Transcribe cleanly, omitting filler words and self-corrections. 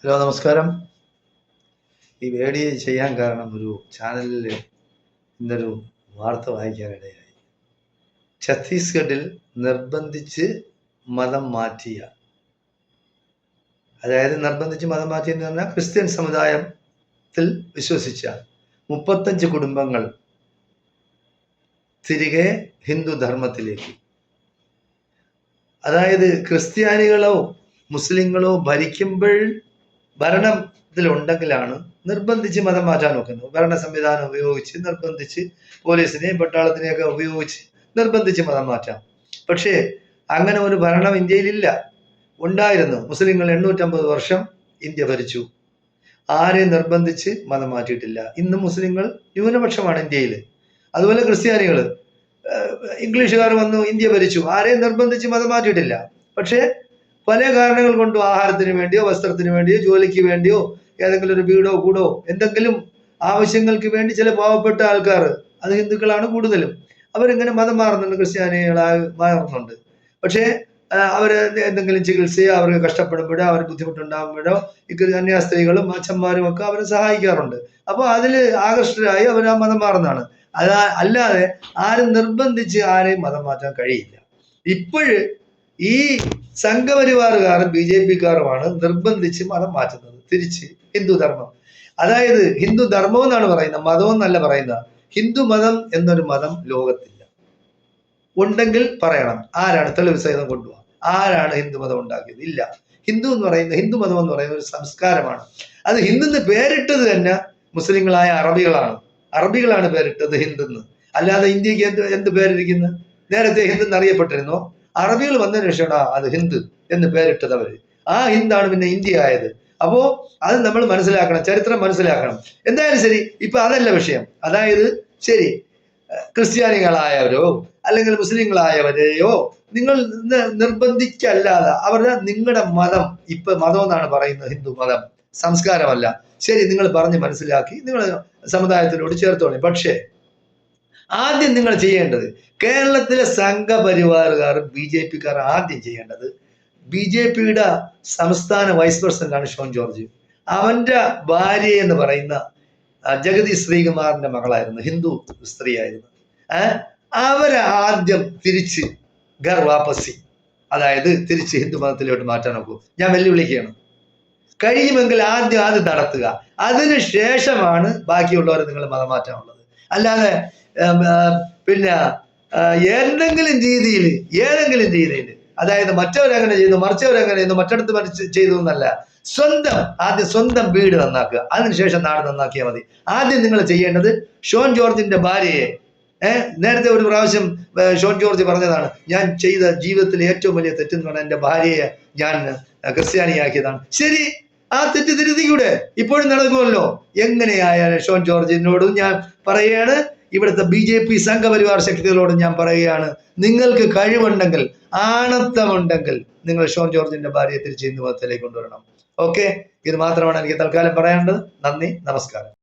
Hello, നമസ്കാരം. ഈ video ചെയ്യാൻ കാരണം ഒരു ചാനലിൽ ഇന്നൊരു വാർത്ത വായിക്കാനിടയായി. ഛത്തീസ്ഗഡിൽ നിർബന്ധിച്ച് മതം മാറ്റിയ, നിർബന്ധിച്ച് മതം മാറ്റിയെന്ന് പറഞ്ഞാൽ ക്രിസ്ത്യൻ സമുദായത്തിൽ വിശ്വസിച്ച 35 കുടുംബങ്ങൾ തിരികെ ഹിന്ദു ധർമ്മത്തിലേക്ക്. ക്രിസ്ത്യാനികളോ മുസ്ലിങ്ങളോ ഭരണത്തിലുണ്ടെങ്കിലാണ് നിർബന്ധിച്ച് മതം മാറ്റാൻ നോക്കുന്നത്. ഭരണ സംവിധാനം ഉപയോഗിച്ച് നിർബന്ധിച്ച്, പോലീസിനെയും പട്ടാളത്തിനെയൊക്കെ ഉപയോഗിച്ച് നിർബന്ധിച്ച് മതം മാറ്റാം. പക്ഷേ അങ്ങനെ ഒരു ഭരണം ഇന്ത്യയിലില്ല. ഉണ്ടായിരുന്നു. മുസ്ലിങ്ങൾ 850 വർഷം ഇന്ത്യ ഭരിച്ചു. ആരെയും നിർബന്ധിച്ച് മതം മാറ്റിയിട്ടില്ല. ഇന്ന് മുസ്ലിങ്ങൾ ന്യൂനപക്ഷമാണ് ഇന്ത്യയിൽ. അതുപോലെ ക്രിസ്ത്യാനികൾ, ഇംഗ്ലീഷുകാർ വന്നു ഇന്ത്യ ഭരിച്ചു, ആരെയും നിർബന്ധിച്ച് മതം മാറ്റിയിട്ടില്ല. പക്ഷേ പല കാരണങ്ങൾ കൊണ്ടും, ആഹാരത്തിന് വേണ്ടിയോ വസ്ത്രത്തിന് വേണ്ടിയോ ജോലിക്ക് വേണ്ടിയോ ഏതെങ്കിലും ഒരു വീടോ കൂടോ എന്തെങ്കിലും ആവശ്യങ്ങൾക്ക് വേണ്ടി ചില പാവപ്പെട്ട ആൾക്കാർ, അത് ഹിന്ദുക്കളാണ് കൂടുതലും, അവരിങ്ങനെ മതം മാറുന്നുണ്ട്, ക്രിസ്ത്യാനികളായി മാറുന്നുണ്ട്. പക്ഷേ അവർ എന്തെങ്കിലും ചികിത്സയോ അവർക്ക് കഷ്ടപ്പെടുമ്പോഴോ അവർ ബുദ്ധിമുട്ടുണ്ടാകുമ്പോഴോ കന്യാസ്ത്രീകളും അച്ഛന്മാരും ഒക്കെ അവരെ സഹായിക്കാറുണ്ട്. അപ്പോൾ അതിൽ ആകർഷ്ടരായി അവർ ആ മതം മാറുന്നതാണ്. അല്ലാതെ ആരും നിർബന്ധിച്ച് ആരെയും മതം മാറ്റാൻ കഴിയില്ല. ഇപ്പോഴ് ഈ സംഘപരിവാറുകാരും BJP-ക്കാരുമാണ് നിർബന്ധിച്ച് മതം മാറ്റുന്നത്, തിരിച്ച് ഹിന്ദു ധർമ്മം. ഹിന്ദു ധർമ്മം എന്നാണ് പറയുന്നത്, മതം എന്നല്ല പറയുന്നത്. ഹിന്ദു മതം എന്നൊരു മതം ലോകത്തില്ല. ഉണ്ടെങ്കിൽ പറയണം, ആരാണ്? തെളിവ് സഹിതം കൊണ്ടുപോകാം. ആരാണ് ഹിന്ദു മതം ഉണ്ടാക്കിയത്? ഇല്ല. ഹിന്ദു മതം എന്ന് പറയുന്ന ഒരു സംസ്കാരമാണ്. അത് ഹിന്ദുന്ന് പേരിട്ടത് തന്നെ മുസ്ലിങ്ങളായ അറബികളാണ് പേരിട്ടത് ഹിന്ദുന്ന്. അല്ലാതെ ഇന്ത്യക്ക് എന്ത് പേരിരിക്കുന്നു? നേരത്തെ ഹിന്ദുന്ന് അറിയപ്പെട്ടിരുന്നോ? അറബികൾ വന്നതിന് ശേഷമാണ് അത് ഹിന്ദു എന്ന് പേരിട്ടത് അവര്. ആ ഹിന്ദാണ് പിന്നെ ഇന്ത്യ ആയത്. അപ്പോ അത് നമ്മൾ മനസ്സിലാക്കണം, ചരിത്രം മനസ്സിലാക്കണം. എന്തായാലും ശരി, ഇപ്പൊ അതല്ല വിഷയം. ശരി, ക്രിസ്ത്യാനികളായവരോ അല്ലെങ്കിൽ മുസ്ലിങ്ങളായവരെയോ നിങ്ങൾ നിർബന്ധിക്കല്ലാതെ നിങ്ങളുടെ മതം, ഇപ്പൊ മതം എന്നാണ് പറയുന്നത്, ഹിന്ദു മതം സംസ്കാരമല്ല. ശരി, നിങ്ങൾ പറഞ്ഞ് മനസ്സിലാക്കി നിങ്ങൾ സമുദായത്തിലോട് ചേർത്തോളി. പക്ഷേ ആദ്യം നിങ്ങൾ ചെയ്യേണ്ടത്, കേരളത്തിലെ സംഘപരിവാറുകാർ BJP-ക്കാർ ആദ്യം ചെയ്യേണ്ടത്, BJP-യുടെ സംസ്ഥാന വൈസ് പ്രസിഡന്റാണ് ഷോൺ ജോർജ്. അവന്റെ ഭാര്യ എന്ന് പറയുന്ന ജഗതി ശ്രീകുമാറിന്റെ മകളായിരുന്നു, ഹിന്ദു സ്ത്രീയായിരുന്നു. അവരാദ്യം തിരിച്ച് വാപ്പസി, തിരിച്ച് ഹിന്ദു മതത്തിലോട്ട് മാറ്റാൻ നോക്കൂ. ഞാൻ വെല്ലുവിളിക്കുകയാണ്. കഴിയുമെങ്കിൽ ആദ്യം അത് നടത്തുക. അതിനുശേഷമാണ് ബാക്കിയുള്ളവരെ നിങ്ങൾ മതം മാറ്റാനുള്ളത്. അല്ലാതെ പിന്നെ ഏതെങ്കിലും രീതിയിൽ മറ്റവരെങ്ങനെ ചെയ്യുന്നു, മറിച്ചവരെങ്ങനെ ചെയ്യുന്നു, മറ്റിടത്ത് ചെയ്തു എന്നല്ല. ആദ്യം സ്വന്തം വീട് നന്നാക്കുക, അതിനുശേഷം നാട് നന്നാക്കിയാൽ മതി. ആദ്യം നിങ്ങൾ ചെയ്യേണ്ടത് ഷോൺ ജോർജിന്റെ ഭാര്യയെ, നേരത്തെ ഒരു പ്രാവശ്യം ഷോൺ ജോർജ് പറഞ്ഞതാണ്, ഞാൻ ചെയ്ത ജീവിതത്തിലെ ഏറ്റവും വലിയ തെറ്റെന്ന് പറഞ്ഞാൽ എൻ്റെ ഭാര്യയെ ഞാൻ ക്രിസ്ത്യാനിയാക്കിയതാണ്. ശരി, ആ തെറ്റ് തിരുത്തിക്കൂടെ? ഇപ്പോഴും നടക്കുമല്ലോ. എങ്ങനെയായാലും ഷോൺ ജോർജിനോടും ഞാൻ പറയുകയാണ്, ഇവിടുത്തെ BJP സംഘപരിവാർ ശക്തികളോട് ഞാൻ പറയുകയാണ്, നിങ്ങൾക്ക് കഴിവുണ്ടെങ്കിൽ, ആണത്തമുണ്ടെങ്കിൽ നിങ്ങൾ ഷോൺ ജോർജിന്റെ ഭാര്യയെ തിരിച്ച് ഹിന്ദു മതത്തിലേക്ക് കൊണ്ടുവരണം. ഓക്കെ, ഇത് മാത്രമാണ് എനിക്ക് തൽക്കാലം പറയാനുള്ളത്. നന്ദി, നമസ്കാരം.